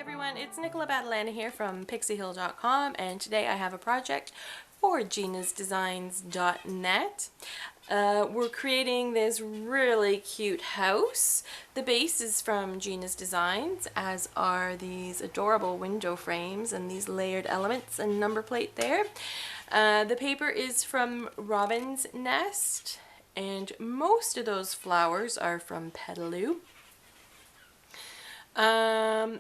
everyone, it's Nichola Battilana here from pixiehill.com, and today I have a project for ginasdesigns.net. We're creating this really cute house. The base is from Gina's Designs, as are these adorable window frames and these layered elements and number plate there. The paper is from Robin's Nest, and most of those flowers are from Petaloo.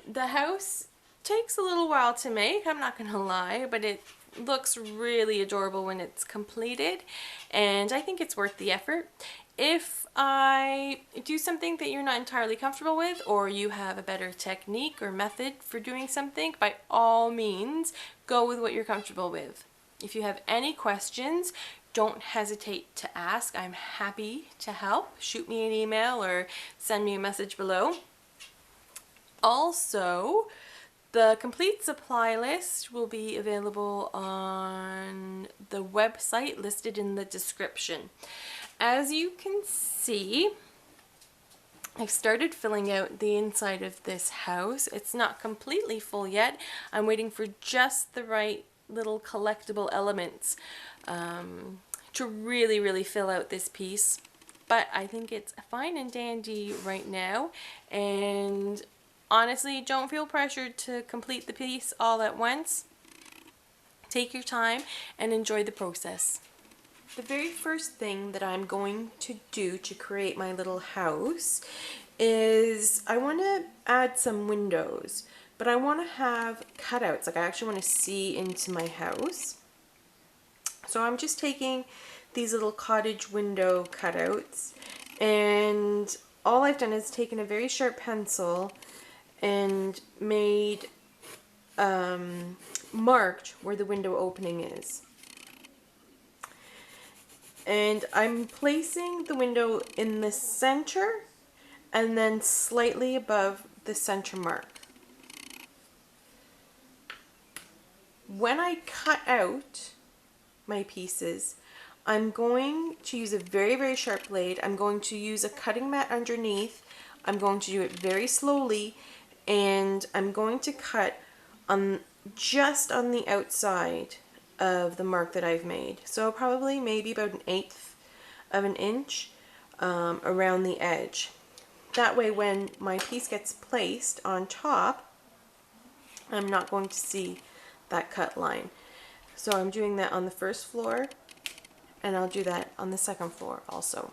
The house takes a little while to make, I'm not gonna lie, but it looks really adorable when it's completed, and I think it's worth the effort. If I do something that you're not entirely comfortable with, or you have a better technique or method for doing something, by all means go with what you're comfortable with. If you have any questions, don't hesitate to ask. I'm happy to help. Shoot me an email or send me a message below. Also, the complete supply list will be available on the website listed in the description. As you can see, I've started filling out the inside of this house. It's not completely full yet. I'm waiting for just the right little collectible elements to really fill out this piece. But I think it's fine and dandy right now, and honestly, don't feel pressured to complete the piece all at once. Take your time and enjoy the process. The very first thing that I'm going to do to create my little house is I want to add some windows, but I want to have cutouts. Like, I actually want to see into my house. So I'm just taking these little cottage window cutouts, and all I've done is taken a very sharp pencil and made marked where the window opening is. And I'm placing the window in the center and then slightly above the center mark. When I cut out my pieces, I'm going to use a very sharp blade. I'm going to use a cutting mat underneath. I'm going to do it very slowly, and I'm going to cut on just on the outside of the mark that I've made. So probably maybe about 1/8 of an inch around the edge. That way when my piece gets placed on top, I'm not going to see that cut line. So I'm doing that on the first floor, and I'll do that on the second floor also.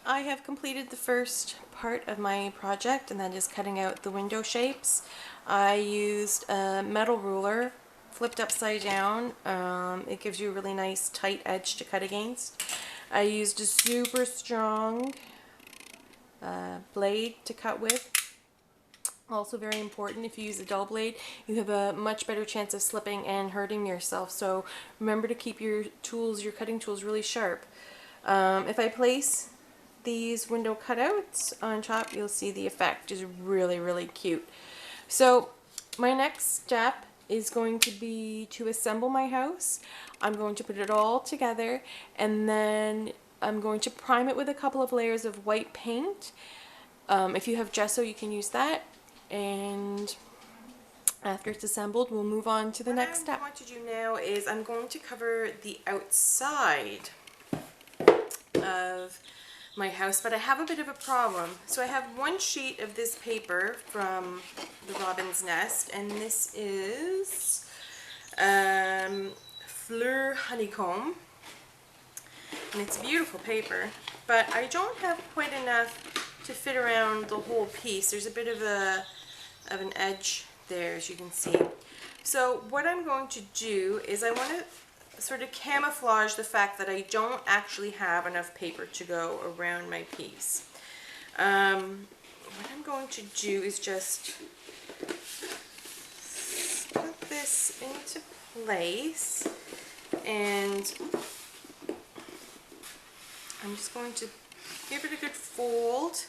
I have completed the first part of my project, and that is cutting out the window shapes. I used a metal ruler flipped upside down. It gives you a really nice tight edge to cut against. I used a super strong blade to cut with. Also very important, if you use a dull blade, you have a much better chance of slipping and hurting yourself. So remember to keep your tools, your cutting tools, really sharp. If I place these window cutouts on top, you'll see the effect is really cute. So my next step is going to be to assemble my house. I'm going to put it all together, and then I'm going to prime it with a couple of layers of white paint. If you have gesso, you can use that, and after it's assembled, we'll move on to the next step. What I want to do now is I'm going to cover the outside of my house, but I have a bit of a problem. So I have one sheet of this paper from the Robin's Nest, and this is Fleur Honeycomb, and it's beautiful paper, but I don't have quite enough to fit around the whole piece. There's a bit of an edge there, as you can see. So what I'm going to do is I want to sort of camouflage the fact that I don't actually have enough paper to go around my piece. What I'm going to do is just put this into place, and I'm just going to give it a good fold,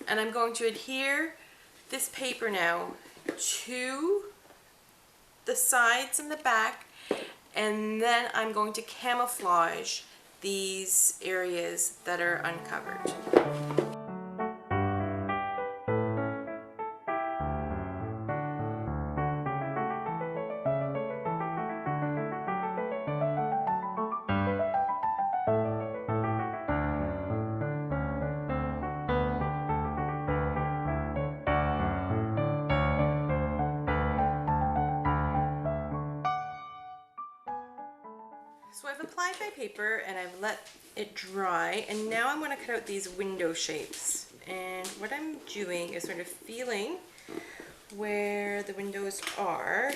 and I'm going to adhere this paper now to the sides and the back, and then I'm going to camouflage these areas that are uncovered. So I've applied my paper and I've let it dry, and now I'm going to cut out these window shapes. And what I'm doing is sort of feeling where the windows are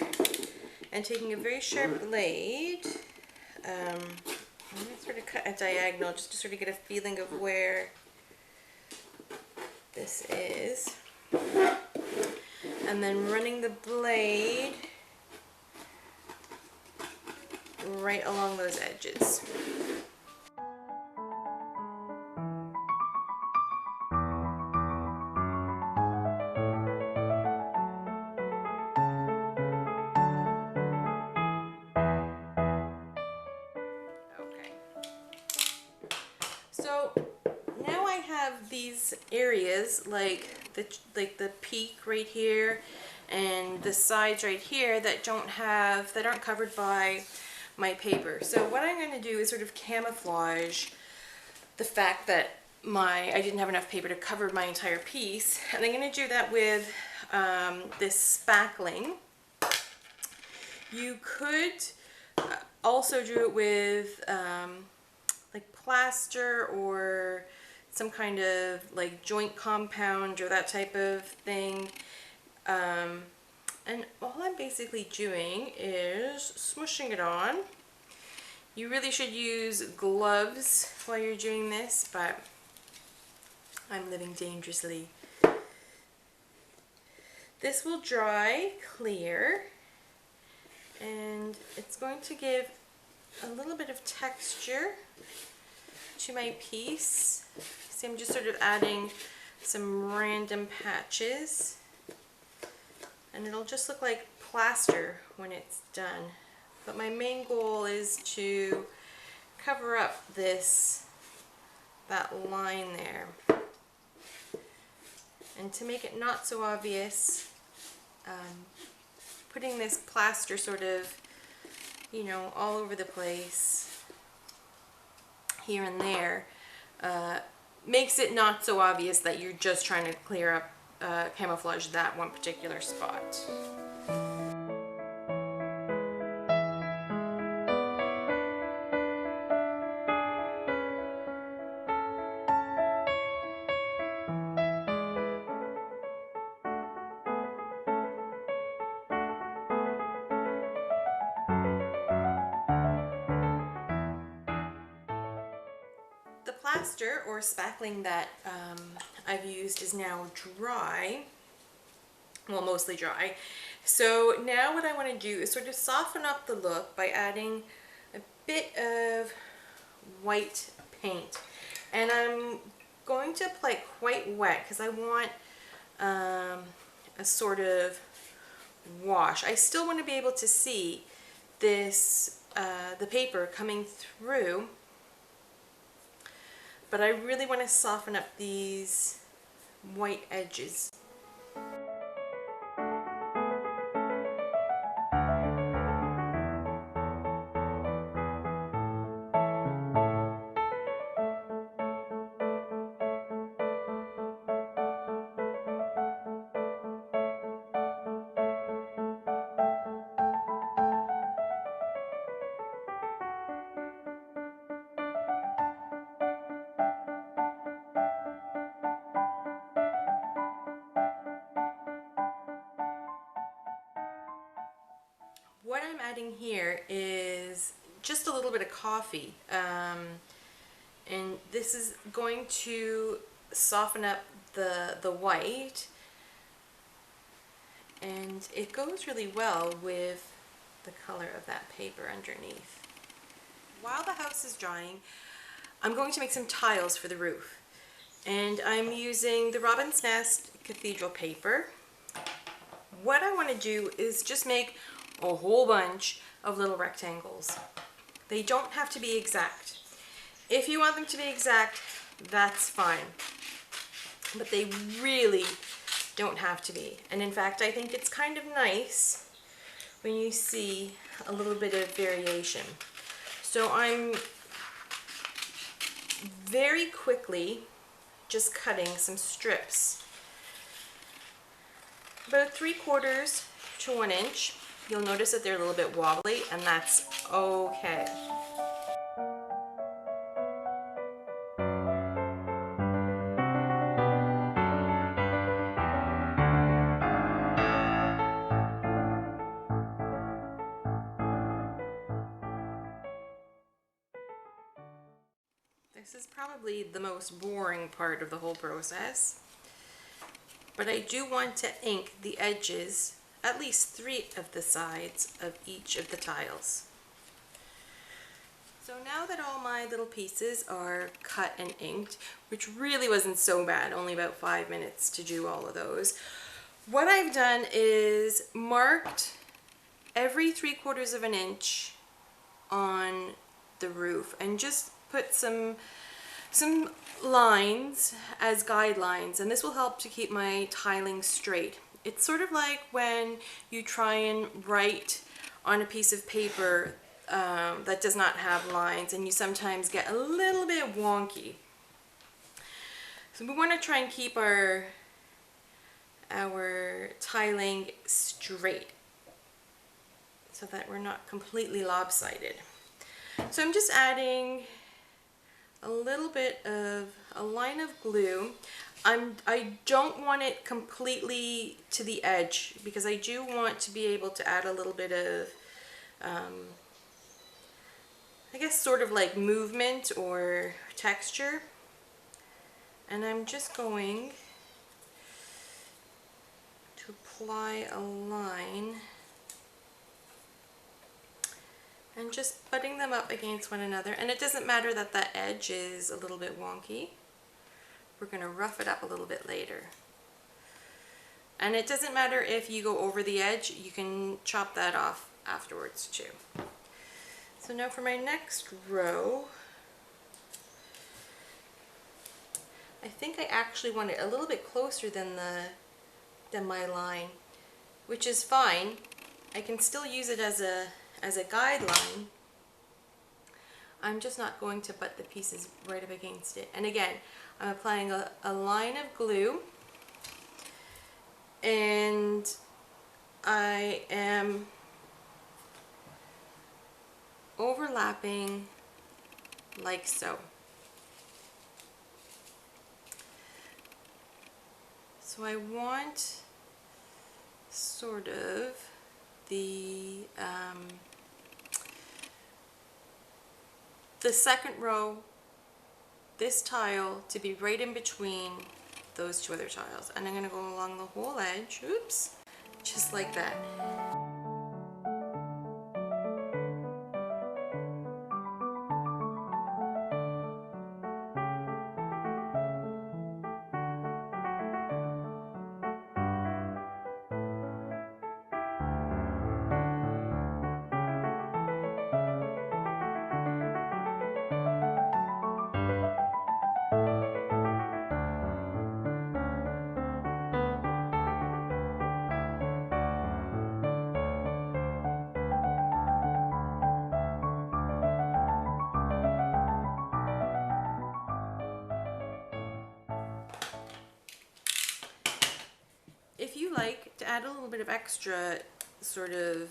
and taking a very sharp blade. I'm going to sort of cut a diagonal just to sort of get a feeling of where this is. And then running the blade right along those edges. Okay. So now I have these areas like the peak right here and the sides right here that aren't covered by my paper. So what I'm going to do is sort of camouflage the fact that I didn't have enough paper to cover my entire piece, and I'm going to do that with this spackling. You could also do it with like plaster or some kind of like joint compound or that type of thing. And all I'm basically doing is smushing it on. You really should use gloves while you're doing this, but I'm living dangerously. This will dry clear, and it's going to give a little bit of texture to my piece. So I'm just sort of adding some random patches, and it'll just look like plaster when it's done. But my main goal is to cover up that line there. And to make it not so obvious, putting this plaster sort of, you know, all over the place, here and there, makes it not so obvious that you're just trying to clear up, camouflage that one particular spot. The plaster or spackling that I've used is now dry, well, mostly dry. So now what I want to do is sort of soften up the look by adding a bit of white paint. And I'm going to apply it quite wet because I want a sort of wash. I still want to be able to see this, the paper coming through, but I really want to soften up these white edges. What I'm adding here is just a little bit of coffee, and this is going to soften up the white, and it goes really well with the color of that paper underneath. While the house is drying, I'm going to make some tiles for the roof, and I'm using the Robin's Nest Cathedral paper. What I want to do is just make a whole bunch of little rectangles. They don't have to be exact. If you want them to be exact, that's fine. But they really don't have to be. And in fact, I think it's kind of nice when you see a little bit of variation. So I'm very quickly just cutting some strips, about 3/4 to 1 inch. You'll notice that they're a little bit wobbly, and that's okay. This is probably the most boring part of the whole process, but I do want to ink the edges, at least 3 of the sides of each of the tiles. So now that all my little pieces are cut and inked, which really wasn't so bad, only about 5 minutes to do all of those, what I've done is marked every 3/4 of an inch on the roof and just put some lines as guidelines, and this will help to keep my tiling straight. It's sort of like when you try and write on a piece of paper that does not have lines, and you sometimes get a little bit wonky. So we want to try and keep our tiling straight so that we're not completely lopsided. So I'm just adding a little bit of a line of glue. I don't want it completely to the edge because I do want to be able to add a little bit of I guess sort of like movement or texture. And I'm just going to apply a line and just butting them up against one another. And it doesn't matter that that edge is a little bit wonky. We're going to rough it up a little bit later. And it doesn't matter if you go over the edge, you can chop that off afterwards too. So now for my next row, I think I actually want it a little bit closer than my line, which is fine. I can still use it as a guideline. I'm just not going to butt the pieces right up against it. And again, I'm applying a line of glue, and I am overlapping like so. So I want sort of the second row, this tile to be right in between those 2 other tiles, and I'm going to go along the whole edge, oops, just like that. If you like to add a little bit of extra sort of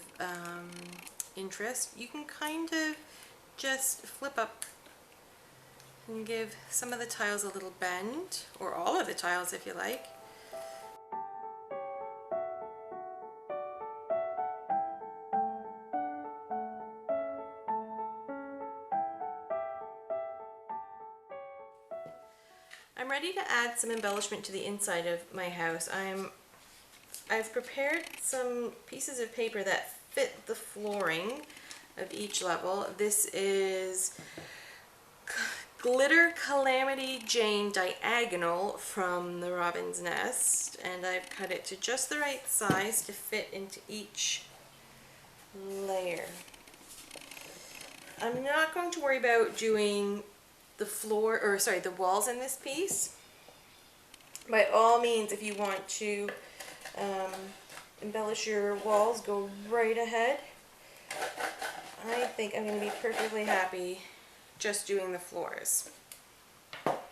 interest, you can kind of just flip up and give some of the tiles a little bend, or all of the tiles if you like. I'm ready to add some embellishment to the inside of my house. I've prepared some pieces of paper that fit the flooring of each level. This is Glitter Calamity Jane Diagonal from the Robin's Nest, and I've cut it to just the right size to fit into each layer. I'm not going to worry about doing the floor, or sorry, the walls in this piece. By all means, if you want to embellish your walls, go right ahead. I think I'm going to be perfectly happy just doing the floors. So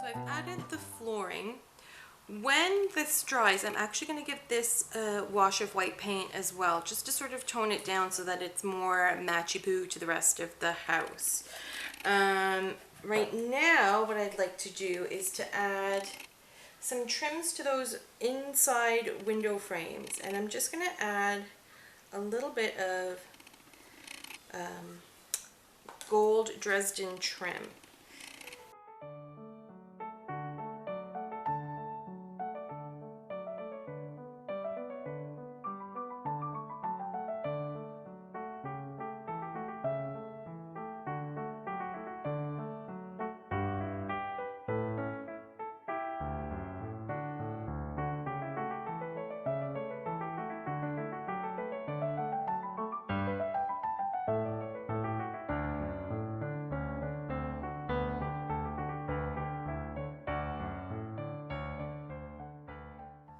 I've added the flooring. When this dries, I'm actually going to give this a wash of white paint as well, just to sort of tone it down so that it's more matchy-boo to the rest of the house. Right now, what I'd like to do is to add some trims to those inside window frames, and I'm just going to add a little bit of gold Dresden trim.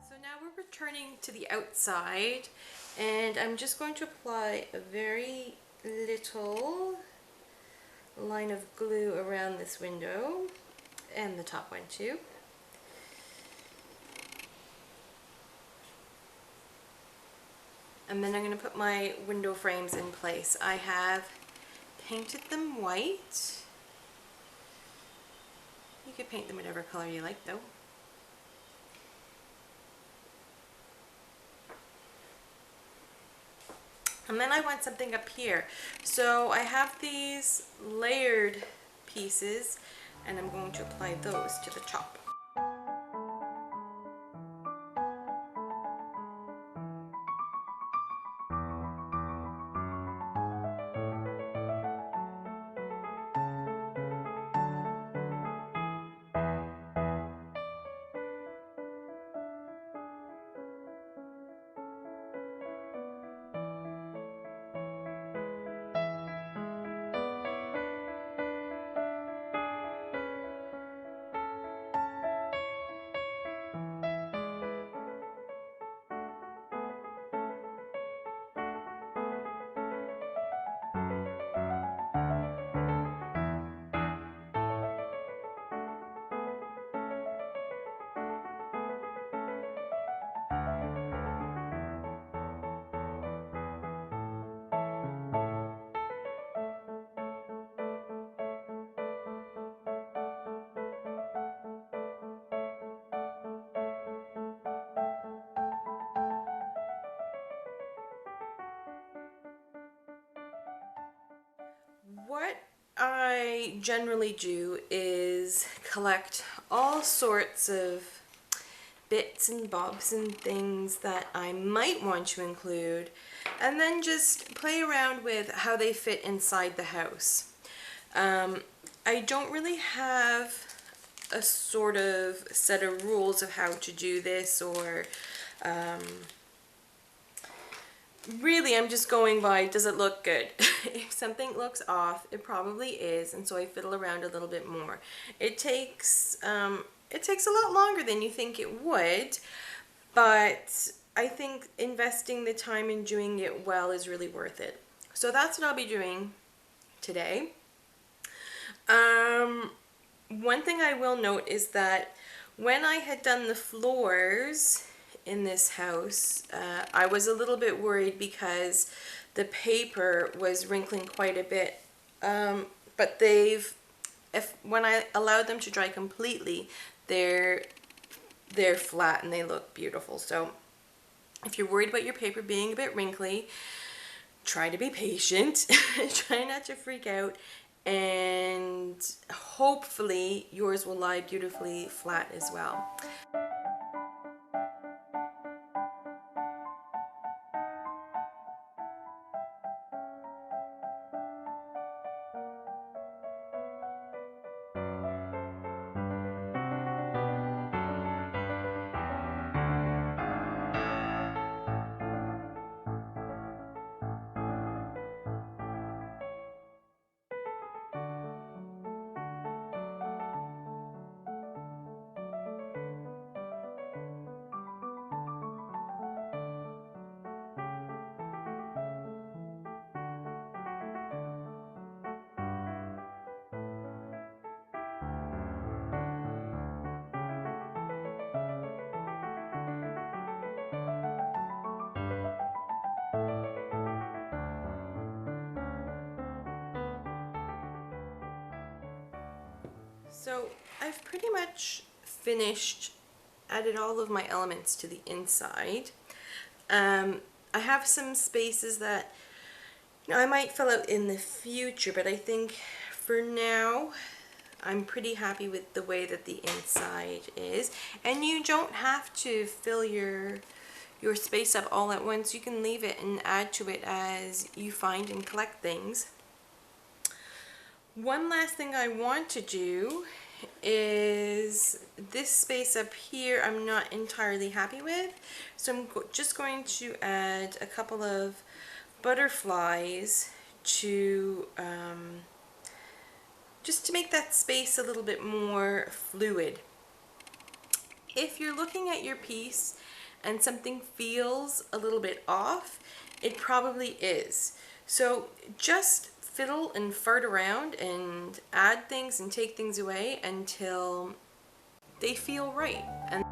So now we're returning to the outside, and I'm just going to apply a very little line of glue around this window and the top one too. And then I'm going to put my window frames in place. I have painted them white. You could paint them whatever color you like though. And then I want something up here. So I have these layered pieces, and I'm going to apply those to the top. What I generally do is collect all sorts of bits and bobs and things that I might want to include, and then just play around with how they fit inside the house. I don't really have a sort of set of rules of how to do this, or really I'm just going by, does it look good? If something looks off, it probably is, and so I fiddle around a little bit more. It takes a lot longer than you think it would, but I think investing the time in doing it well is really worth it. So that's what I'll be doing today. One thing I will note is that when I had done the floors in this house, I was a little bit worried because the paper was wrinkling quite a bit, but when I allowed them to dry completely, they're flat and they look beautiful. So if you're worried about your paper being a bit wrinkly, try to be patient. Try not to freak out, and hopefully yours will lie beautifully flat as well. So I've pretty much finished added all of my elements to the inside. I have some spaces that I might fill out in the future, but I think for now I'm pretty happy with the way that the inside is. And you don't have to fill your space up all at once. You can leave it and add to it as you find and collect things. One last thing I want to do is this space up here I'm not entirely happy with, so I'm just going to add a couple of butterflies to just to make that space a little bit more fluid. If you're looking at your piece and something feels a little bit off, it probably is. So just fiddle and fart around and add things and take things away until they feel right. And